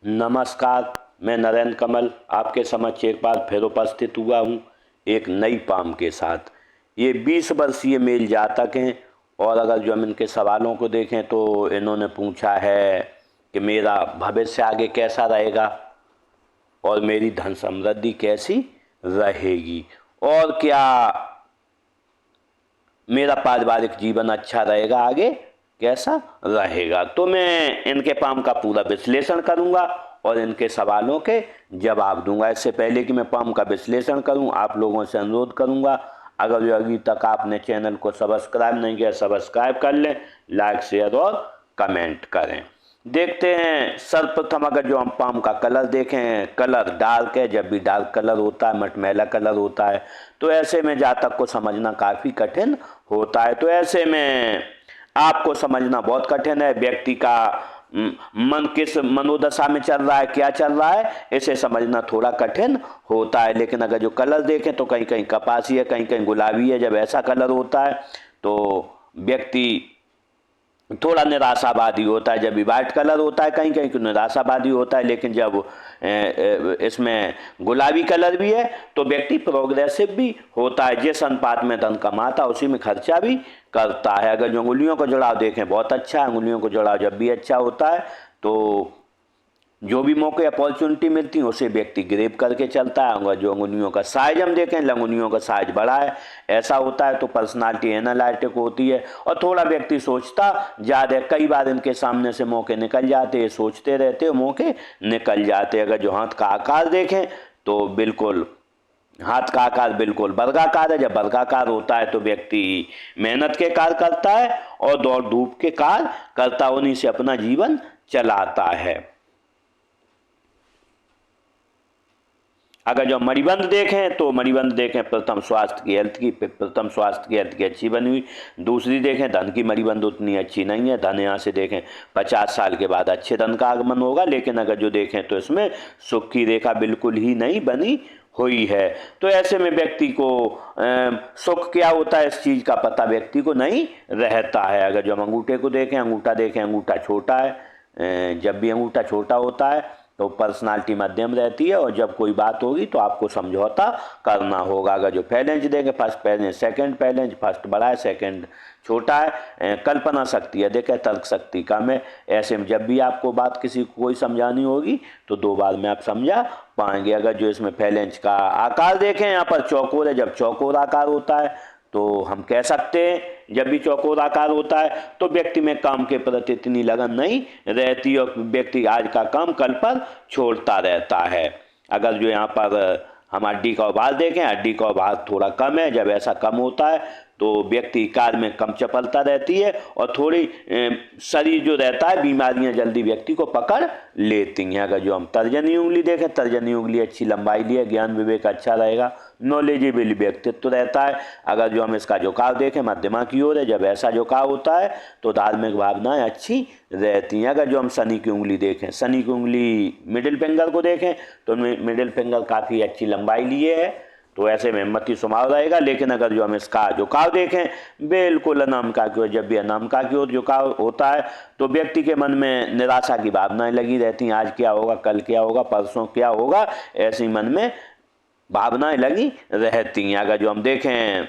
नमस्कार। मैं नरेंद्र कमल आपके समक्ष एक बार फिर उपस्थित हुआ हूँ एक नई पाम के साथ। ये 20 वर्षीय मेल जातक हैं और अगर जो हम इनके सवालों को देखें तो इन्होंने पूछा है कि मेरा भविष्य आगे कैसा रहेगा और मेरी धन समृद्धि कैसी रहेगी और क्या मेरा पारिवारिक जीवन अच्छा रहेगा, आगे कैसा रहेगा। तो मैं इनके पाम का पूरा विश्लेषण करूंगा और इनके सवालों के जवाब दूंगा। इससे पहले कि मैं पाम का विश्लेषण करूं, आप लोगों से अनुरोध करूंगा, अगर जो अभी तक आपने चैनल को सब्सक्राइब नहीं किया, सब्सक्राइब कर लें, लाइक शेयर और कमेंट करें। देखते हैं सर्वप्रथम अगर जो हम पाम का कलर देखें, कलर डार्क है। जब भी डार्क कलर होता है, मटमैला कलर होता है, तो ऐसे में जातक को समझना काफ़ी कठिन होता है। तो ऐसे में आपको समझना बहुत कठिन है व्यक्ति का मन किस मनोदशा में चल रहा है, क्या चल रहा है, इसे समझना थोड़ा कठिन होता है। लेकिन अगर जो कलर देखें तो कहीं कहीं कपासी है, कहीं कहीं गुलाबी है। जब ऐसा कलर होता है तो व्यक्ति थोड़ा निराशावादी होता है। जब भी वाइट कलर होता है कहीं कहीं निराशावादी होता है। लेकिन जब इसमें गुलाबी कलर भी है तो व्यक्ति प्रोग्रेसिव भी होता है। जिस अनुपात में धन कमाता है उसी में खर्चा भी करता है। अगर जो अंगुलियों का जुड़ाव देखें बहुत अच्छा है। अंगुलियों का जुड़ाव जब भी अच्छा होता है तो जो भी मौके अपॉर्चुनिटी मिलती है उसे व्यक्ति ग्रेब करके चलता है। और जो अंगुलियों का साइज हम देखें, अंगुलियों का साइज बड़ा है, ऐसा होता है तो पर्सनालिटी एनालिटिक होती है और थोड़ा व्यक्ति सोचता ज़्यादा। कई बार इनके सामने से मौके निकल जाते हैं, सोचते रहते हैं, मौके निकल जाते हैं। अगर जो हाथ का आकार देखें तो बिल्कुल हाथ का आकार बिल्कुल वर्गाकार है। जब वर्गाकार होता है तो व्यक्ति मेहनत के कार्य करता है और दौड़ धूप के कार्य करता, उन्हीं से अपना जीवन चलाता है। अगर जो मणिबंध देखें तो मणिबंध देखें प्रथम स्वास्थ्य की हेल्थ की अच्छी बनी हुई। दूसरी देखें धन की मणिबंध उतनी अच्छी नहीं है। धन यहाँ से देखें 50 साल के बाद अच्छे धन का आगमन होगा। लेकिन अगर जो देखें तो इसमें सुख की रेखा बिल्कुल ही नहीं बनी हुई है। तो ऐसे में व्यक्ति को सुख क्या होता है इस चीज़ का पता व्यक्ति को नहीं रहता है। अगर जो हम अंगूठे को देखें, अंगूठा छोटा है। जब भी अंगूठा छोटा होता है तो पर्सनालिटी मध्यम रहती है और जब कोई बात होगी तो आपको समझौता करना होगा। अगर जो फैलेंज देखें, first phalange, second phalange, first बड़ा है, सेकंड छोटा है। कल्पना शक्ति है देखें, तर्क शक्ति कम है। ऐसे में जब भी आपको बात किसी को कोई समझानी होगी तो 2 बार में आप समझा पाएंगे। अगर जो इसमें फैलेंज का आकार देखें, यहाँ पर चौकोर है। जब चौकोर आकार होता है तो हम कह सकते हैं जब भी चौकोर आकार होता है तो व्यक्ति में काम के प्रति इतनी लगन नहीं रहती और व्यक्ति आज का काम कल पर छोड़ता रहता है। अगर जो यहाँ पर हम हड्डी का उभार देखें, हड्डी का उभार थोड़ा कम है। जब ऐसा कम होता है तो व्यक्ति कार्य में कम चपलता रहती है और थोड़ी शरीर जो रहता है बीमारियां जल्दी व्यक्ति को पकड़ लेती हैं। अगर जो हम तर्जनी उंगली देखें, तर्जनी उंगली अच्छी लंबाई ली है, ज्ञान विवेक अच्छा रहेगा, नॉलेजेबल व्यक्तित्व रहता है। अगर जो हम इसका झुकाव देखें मध्यमा की ओर है। जब ऐसा झुकाव होता है तो धार्मिक भावनाएं अच्छी रहती हैं। अगर जो हम शनि की उंगली देखें, शनि की उंगली मिडिल फिंगर को देखें तो मिडिल फिंगर काफ़ी अच्छी लंबाई लिए है तो ऐसे में हिम्मती स्वभाव रहेगा। लेकिन अगर जो हम इसका झुकाव देखें बिल्कुल अनामिका की ओर, जब भी अनामिका की ओर झुकाव होता है तो व्यक्ति के मन में निराशा की भावनाएं लगी रहती हैं। आज क्या होगा, कल क्या होगा, परसों क्या होगा, ऐसी मन में भावनाएं लगी रहती हैं। अगर जो हम देखें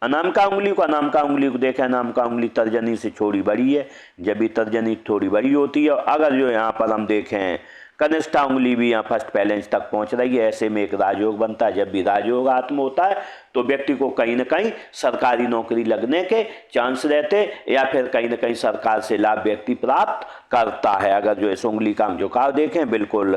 अनामिका उंगली को देखें, अनामिका उंगली तर्जनी से थोड़ी बड़ी है। जब भी तर्जनी थोड़ी बड़ी होती है। अगर जो यहाँ पर हम देखें कनिष्ठा उंगली भी यहाँ फर्स्ट बैलेंस तक पहुँच रही है, ऐसे में एक राजयोग बनता है। जब भी राजयोग आत्म होता है तो व्यक्ति को कहीं ना कहीं सरकारी नौकरी लगने के चांस रहते या फिर कहीं ना कहीं सरकार से लाभ व्यक्ति प्राप्त करता है। अगर जो इस उंगली का हम झुकाव देखें बिल्कुल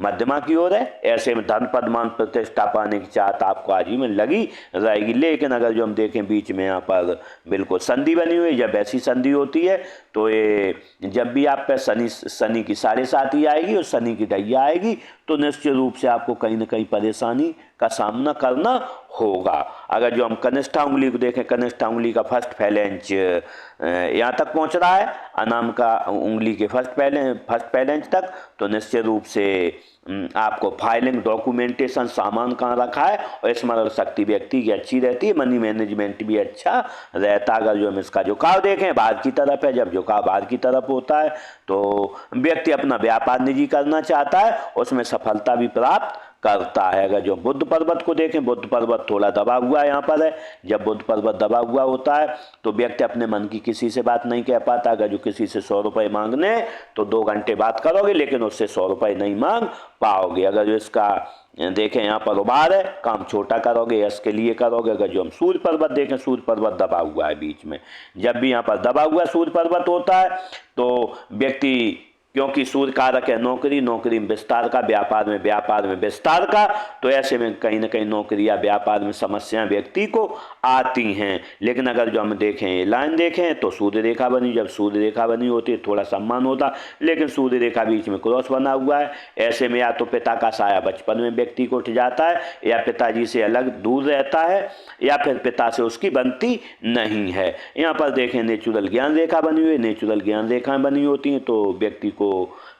मध्यमा की ओर है। ऐसे में धन पद मान प्रतिष्ठा पाने की चाहत आपको आज ही में लगी रहेगी। लेकिन अगर जो हम देखें बीच में यहाँ पर बिल्कुल संधि बनी हुई है। जब ऐसी संधि होती है तो ये जब भी आप पे शनि की 7.5 आएगी और शनि की ढैया आएगी तो निश्चित रूप से आपको कहीं ना कहीं परेशानी का सामना करना होगा। अगर जो हम कनिष्ठा उंगली को देखें, कनिष्ठा उंगली का फर्स्ट फैलेंज यहाँ तक पहुँच रहा है, अनामिका उंगली के फर्स्ट फैलेंज तक, तो निश्चित रूप से आपको फाइलिंग, डॉक्यूमेंटेशन, सामान कहाँ रखा है और स्मरण शक्ति व्यक्ति की अच्छी रहती है, मनी मैनेजमेंट भी अच्छा रहता है। अगर जो हम इसका झुकाव देखें बाहर की तरफ है, जब झुकाव बाहर की तरफ होता है तो व्यक्ति अपना व्यापार निजी करना चाहता है, उसमें सफलता भी प्राप्त करता है। अगर जो बुध पर्वत को देखें, बुध पर्वत थोड़ा दबा हुआ यहाँ पर है। जब बुध पर्वत दबा हुआ होता है तो व्यक्ति अपने मन की किसी से बात नहीं कह पाता। अगर जो किसी से 100 रुपये मांगने तो 2 घंटे बात करोगे लेकिन उससे 100 रुपये नहीं मांग पाओगे। अगर जो इसका देखें यहाँ पर उभार है, काम छोटा करोगे, यश के लिए करोगे। अगर जो हम सूर्य पर्वत देखें, सूर्य पर्वत दबा हुआ है बीच में, जब भी यहाँ पर दबा हुआ सूर्य पर्वत होता है तो व्यक्ति, क्योंकि सूर्य कारक है नौकरी, नौकरी में विस्तार का, व्यापार में विस्तार का, तो ऐसे में कहीं ना कहीं नौकरी या व्यापार में समस्याएं व्यक्ति को आती हैं। लेकिन अगर जो हम देखें ये लाइन देखें तो सूर्य रेखा बनी, जब सूर्य रेखा बनी होती है थोड़ा सम्मान होता, लेकिन सूर्य रेखा बीच में क्रॉस बना हुआ है। ऐसे में या तो पिता का साया बचपन में व्यक्ति को उठ जाता है, या पिताजी से अलग दूर रहता है, या फिर पिता से उसकी बनती नहीं है। यहाँ पर देखें नेचुरल ज्ञान रेखा बनी हुई है, नेचुरल ज्ञान रेखाएं बनी होती हैं तो व्यक्ति को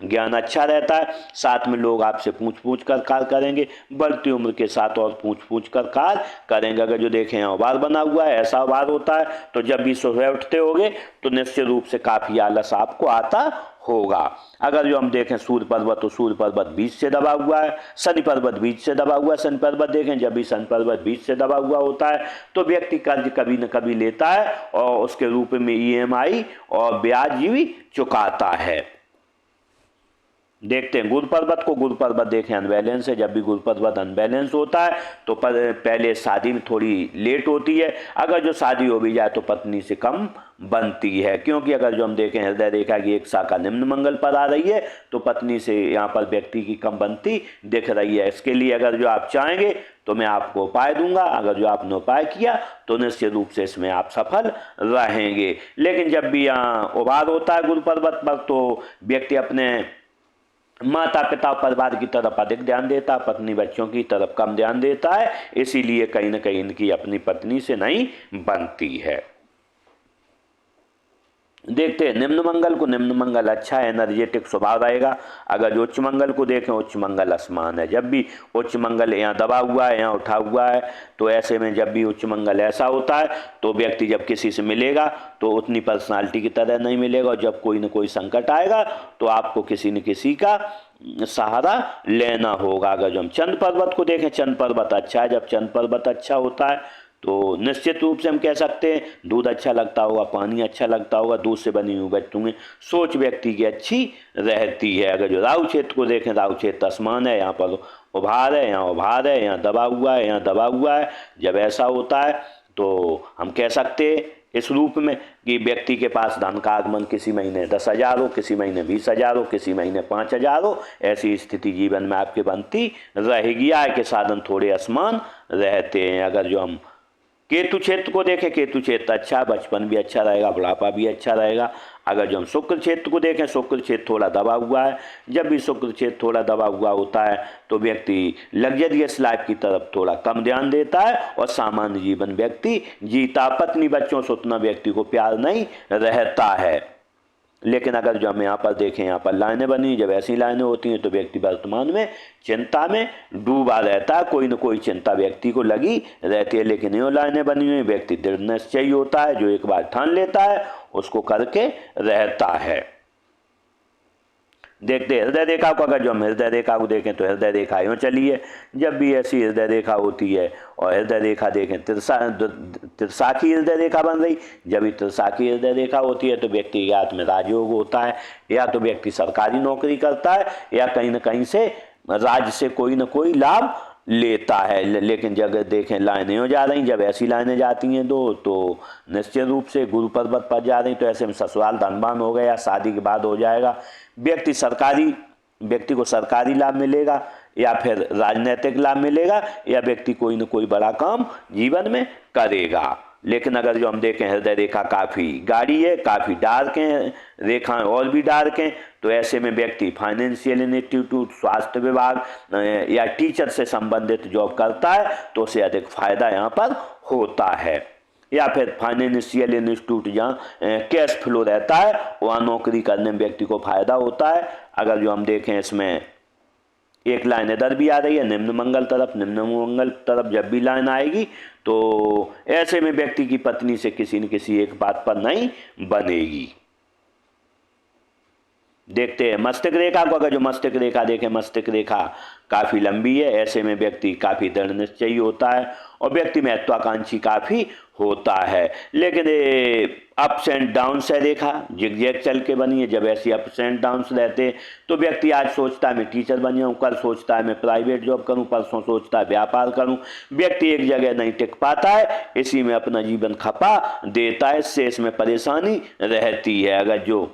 ज्ञान अच्छा रहता है। साथ में लोग आपसे पूछ कर कार्य करेंगे, बढ़ती उम्र के साथ और पूछ कर कार्य करेंगे। अगर जो देखें उभार बना हुआ है, ऐसा उभार होता है तो जब भी सुबह उठते होगे तो निश्चित रूप से काफी आलस आपको आता होगा। अगर जो हम देखें सूर्य पर्वत, तो सूर्य पर्वत बीच से दबा हुआ है, शनि पर्वत बीच से दबा हुआ है। शनि पर्वत देखें, जब भी शनि पर्वत बीच से दबा हुआ होता है तो व्यक्ति कर्ज कभी न कभी लेता है और उसके रूप में EMI और ब्याज भी चुकाता है। देखते हैं गुरु पर्वत को, गुरु पर्वत देखें अनबैलेंस है। जब भी गुरु पर्वत अनबैलेंस होता है तो पहले शादी में थोड़ी लेट होती है। अगर जो शादी हो भी जाए तो पत्नी से कम बनती है, क्योंकि अगर जो हम देखें हृदय रेखा की एक शाखा निम्न मंगल पर आ रही है तो पत्नी से यहाँ पर व्यक्ति की कम बनती दिख रही है। इसके लिए अगर जो आप चाहेंगे तो मैं आपको उपाय दूंगा, अगर जो आपने उपाय किया तो निश्चित रूप से इसमें आप सफल रहेंगे। लेकिन जब भी यहाँ उभार होता है गुरु पर्वत पर तो व्यक्ति अपने माता पिता परिवार की तरफ अधिक ध्यान देता, पत्नी बच्चों की तरफ कम ध्यान देता है, इसीलिए कहीं ना कहीं इनकी अपनी पत्नी से नहीं बनती है। देखते हैं निम्न मंगल को, निम्न मंगल अच्छा है, एनर्जेटिक स्वभाव रहेगा। अगर जो उच्च मंगल को देखें, उच्च मंगल असमान है। जब भी उच्च मंगल यहाँ दबा हुआ है, यहाँ उठा हुआ है, तो ऐसे में जब भी उच्च मंगल ऐसा होता है तो व्यक्ति जब किसी से मिलेगा तो उतनी पर्सनालिटी की तरह नहीं मिलेगा, और जब कोई न कोई संकट आएगा तो आपको किसी न किसी का सहारा लेना होगा। अगर जो हम चंद्र पर्वत को देखें, चंद्र पर्वत अच्छा है। जब चंद्र पर्वत अच्छा होता है तो निश्चित रूप से हम कह सकते हैं दूध अच्छा लगता होगा, पानी अच्छा लगता होगा, दूध से बनी हुई वस्तुएं, सोच व्यक्ति की अच्छी रहती है। अगर जो राहु क्षेत्र को देखें, राहु क्षेत्र आसमान है, यहाँ पर उभार है, यहाँ उभार है, यहाँ दबा हुआ है, यहाँ दबा हुआ है। जब ऐसा होता है तो हम कह सकते हैं इस रूप में कि व्यक्ति के पास धन का आगमन किसी महीने 10,000 हो, किसी महीने 20,000 हो, किसी महीने 5,000 हो, ऐसी स्थिति जीवन में आपके बनती रहेगी। आय के साधन थोड़े असमान रहते हैं। अगर जो हम केतु क्षेत्र को देखें, केतु क्षेत्र अच्छा, बचपन भी अच्छा रहेगा, बुढ़ापा भी अच्छा रहेगा। अगर जो हम शुक्र क्षेत्र को देखें, शुक्र क्षेत्र थोड़ा दबा हुआ है। जब भी शुक्र क्षेत्र थोड़ा दबा हुआ होता है तो व्यक्ति लग्जरियस लाइफ की तरफ थोड़ा कम ध्यान देता है और सामान्य जीवन व्यक्ति जीता। पत्नी बच्चों से उतना व्यक्ति को प्यार नहीं रहता है। लेकिन अगर जो हम यहाँ पर देखें, यहाँ पर लाइनें बनी, जब ऐसी लाइनें होती हैं तो व्यक्ति वर्तमान में चिंता में डूबा रहता है, कोई न कोई चिंता व्यक्ति को लगी रहती है। लेकिन ये लाइनें बनी हुई, व्यक्ति दृढ़ निश्चयी होता है, जो एक बार ठान लेता है उसको करके रहता है। देखते हृदय रेखा को, अगर जो हम हृदय रेखा को देखें तो हृदय रेखा यूँ चली है। जब भी ऐसी हृदय रेखा होती है और हृदय रेखा देखें त्रिशाखी हृदय रेखा बन रही, जब भी त्रिशाखी हृदय रेखा होती है तो व्यक्ति के हाथ में राजयोग होता है, या तो व्यक्ति सरकारी नौकरी करता है या कहीं न कहीं से राज्य से कोई न कोई लाभ लेता है। लेकिन जब देखें लाइनें हो जा रही, जब ऐसी लाइनें जाती हैं तो निश्चित रूप से गुरु पर्वत पर जा रही, तो ऐसे में ससुराल धनवान हो गया, शादी के बाद हो जाएगा। व्यक्ति को सरकारी लाभ मिलेगा या फिर राजनीतिक लाभ मिलेगा, या व्यक्ति कोई न कोई बड़ा काम जीवन में करेगा। लेकिन अगर जो हम देखें हृदय रेखा काफ़ी गाढ़ी है, काफ़ी डार्क है, रेखाएं और भी डार्क हैं, तो ऐसे में व्यक्ति फाइनेंशियल इंस्टीट्यूट, स्वास्थ्य विभाग या टीचर से संबंधित जॉब करता है तो उसे अधिक फायदा यहाँ पर होता है। या फिर फाइनेंशियल इंस्टीट्यूट जहाँ कैश फ्लो रहता है वहाँ नौकरी करने में व्यक्ति को फायदा होता है। अगर जो हम देखें इसमें एक लाइन इधर भी आ रही है निम्न मंगल तरफ, निम्न मंगल तरफ जब भी लाइन आएगी तो ऐसे में व्यक्ति की पत्नी से किसी न किसी एक बात पर नहीं बनेगी। देखते हैं मस्तिष्क रेखा को। अगर जो मस्तिष्क रेखा देखें, मस्तिष्क रेखा काफ़ी लंबी है, ऐसे में व्यक्ति काफ़ी दृढ़ निश्चयी होता है और व्यक्ति महत्वाकांक्षी काफ़ी होता है। लेकिन अप्स एंड डाउन्स है रेखा, जिगजैग चल के बनी है। जब ऐसी अप्स एंड डाउन्स रहते हैं तो व्यक्ति आज सोचता है मैं टीचर बन जाऊँ, कल सोचता है मैं प्राइवेट जॉब करूँ, परसों सोचता है व्यापार करूँ। व्यक्ति एक जगह नहीं टिक पाता है, इसी में अपना जीवन खपा देता है, इससे इसमें परेशानी रहती है। अगर जो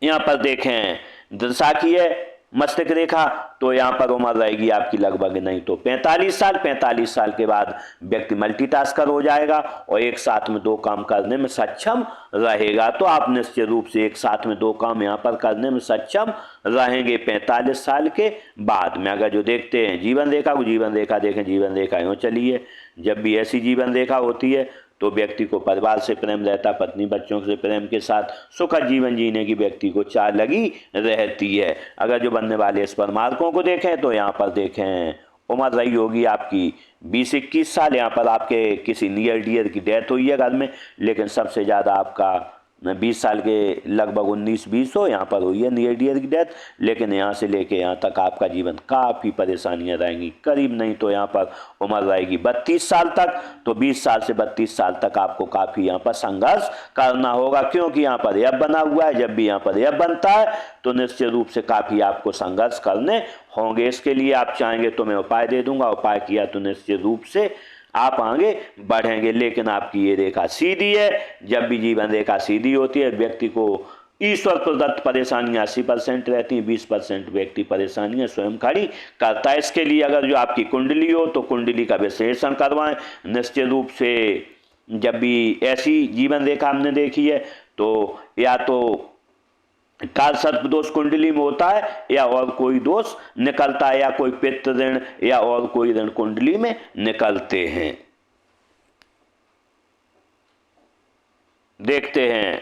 यहाँ पर देखें दशा की है मस्तिष्क रेखा तो यहाँ पर उम्र रहेगी आपकी लगभग नहीं तो 45 साल। 45 साल के बाद व्यक्ति मल्टीटास्कर हो जाएगा और एक साथ में दो काम करने में सक्षम रहेगा। तो आप निश्चित रूप से एक साथ में दो काम यहाँ पर करने में सक्षम रहेंगे 45 साल के बाद में। अगर जो देखते हैं जीवन रेखा को, जीवन रेखा देखें, जीवन रेखा यूँ चली है। जब भी ऐसी जीवन रेखा होती है तो व्यक्ति को परिवार से प्रेम रहता है, पत्नी बच्चों से प्रेम के साथ सुखद जीवन जीने की व्यक्ति को चाह लगी रहती है। अगर जो बनने वाले इस पर मार्कों को देखें तो यहाँ पर देखें उम्र रही होगी आपकी 20-21 साल। यहाँ पर आपके किसी नियर डियर की डेथ हुई है घर में, लेकिन सबसे ज़्यादा आपका 20 साल के लगभग 19-20 हो यहाँ पर हुई है नियर डियर की डेथ। लेकिन यहाँ से लेके यहाँ तक आपका जीवन काफ़ी परेशानियाँ रहेंगी। करीब नहीं तो यहाँ पर उम्र रहेगी 32 साल तक। तो 20 साल से 32 साल तक आपको काफ़ी यहाँ पर संघर्ष करना होगा, क्योंकि यहाँ पर यह बना हुआ है। जब भी यहाँ पर यह बनता है तो निश्चित रूप से काफ़ी आपको संघर्ष करने होंगे। इसके लिए आप चाहेंगे तो मैं उपाय दे दूंगा, उपाय किया तो निश्चित रूप से आप आगे बढ़ेंगे। लेकिन आपकी ये रेखा सीधी है। जब भी जीवन रेखा सीधी होती है व्यक्ति को ईश्वर प्रदत्त परेशानियां 80% रहती हैं, 20% व्यक्ति परेशानियां स्वयं खड़ी करता है। इसके लिए अगर जो आपकी कुंडली हो तो कुंडली का विश्लेषण करवाएं। निश्चित रूप से जब भी ऐसी जीवन रेखा हमने देखी है तो या तो काल सर्प दोष कुंडली में होता है या और कोई दोष निकलता है, या कोई पितृ ऋण या और कोई ऋण कुंडली में निकलते हैं। देखते हैं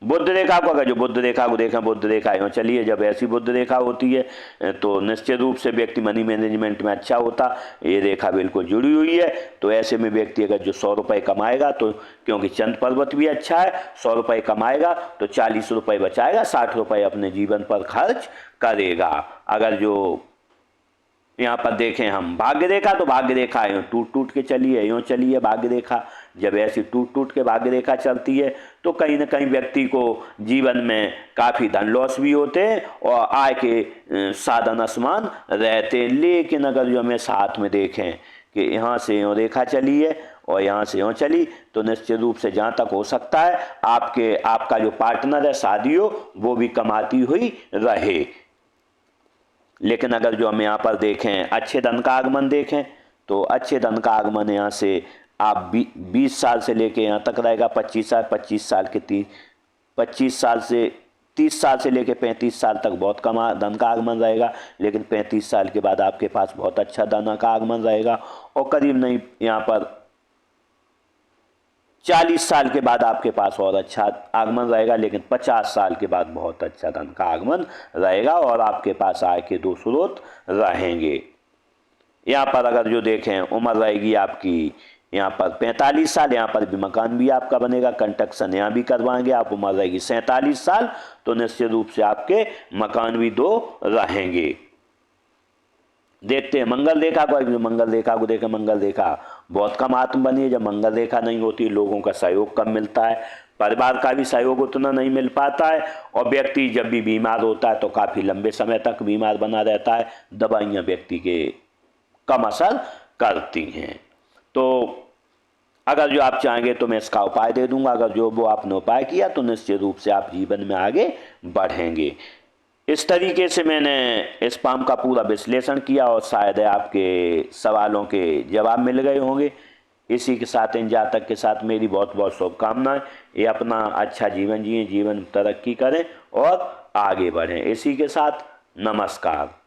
बुध रेखा को। अगर जो बुध रेखा को देखें, बुध रेखा यूँ चलिए। जब ऐसी बुध रेखा होती है तो निश्चित रूप से व्यक्ति मनी मैनेजमेंट में अच्छा होता। ये रेखा बिल्कुल जुड़ी हुई है। तो ऐसे में व्यक्ति अगर जो 100 रुपये कमाएगा तो क्योंकि चंद्र पर्वत भी अच्छा है, 100 रुपये कमाएगा तो 40 रुपये बचाएगा, 60 रुपये अपने जीवन पर खर्च करेगा। अगर जो यहाँ पर देखें हम भाग्य रेखा, तो भाग्य रेखा यूँ टूट टूट के चली है, यूँ चली है भाग्य रेखा। जब ऐसी टूट टूट के भाग्य रेखा चलती है तो कहीं ना कहीं व्यक्ति को जीवन में काफ़ी धन लॉस भी होते हैं और आय के साधन असमान रहते हैं। लेकिन अगर जो हमें साथ में देखें कि यहाँ से यूँ रेखा चली है और यहाँ से यूँ चली तो निश्चित रूप से जहाँ तक हो सकता है आपका जो पार्टनर है शादी हो वो भी कमाती हुई रहे। लेकिन अगर जो हम यहाँ पर देखें अच्छे धन का आगमन देखें तो अच्छे धन का आगमन यहाँ से आप 20 साल से लेके यहाँ तक रहेगा 25 साल के 25 साल से 30 साल से लेके 35 साल तक बहुत कम धन का आगमन रहेगा। लेकिन 35 साल के बाद आपके पास बहुत अच्छा धन का आगमन रहेगा और करीब नहीं यहाँ पर 40 साल के बाद आपके पास और अच्छा आगमन रहेगा। लेकिन 50 साल के बाद बहुत अच्छा धन का आगमन रहेगा और आपके पास आय के दो स्रोत रहेंगे। यहाँ पर अगर जो देखें उम्र रहेगी आपकी यहाँ पर 45 साल। यहाँ पर भी मकान भी आपका बनेगा, कंस्ट्रक्शन यहाँ भी करवाएंगे आप। उम्र रहेगी 47 साल तो निश्चित रूप से आपके मकान भी 2 रहेंगे। देखते हैं मंगल रेखा को। मंगल रेखा को देखें, मंगल रेखा बहुत कम आत्म बनी है। जब मंगल रेखा नहीं होती लोगों का सहयोग कम मिलता है, परिवार का भी सहयोग उतना नहीं मिल पाता है और व्यक्ति जब भी बीमार होता है तो काफ़ी लंबे समय तक बीमार बना रहता है। दवाइयाँ व्यक्ति के कम असर करती हैं। तो अगर जो आप चाहेंगे तो मैं इसका उपाय दे दूंगा। अगर जो वो आपने उपाय किया तो निश्चित रूप से आप जीवन में आगे बढ़ेंगे। इस तरीके से मैंने इस पाम का पूरा विश्लेषण किया और शायद आपके सवालों के जवाब मिल गए होंगे। इसी के साथ इन जातक के साथ मेरी बहुत बहुत शुभकामनाएं। ये अपना अच्छा जीवन जिए, जीवन तरक्की करें और आगे बढ़ें। इसी के साथ नमस्कार।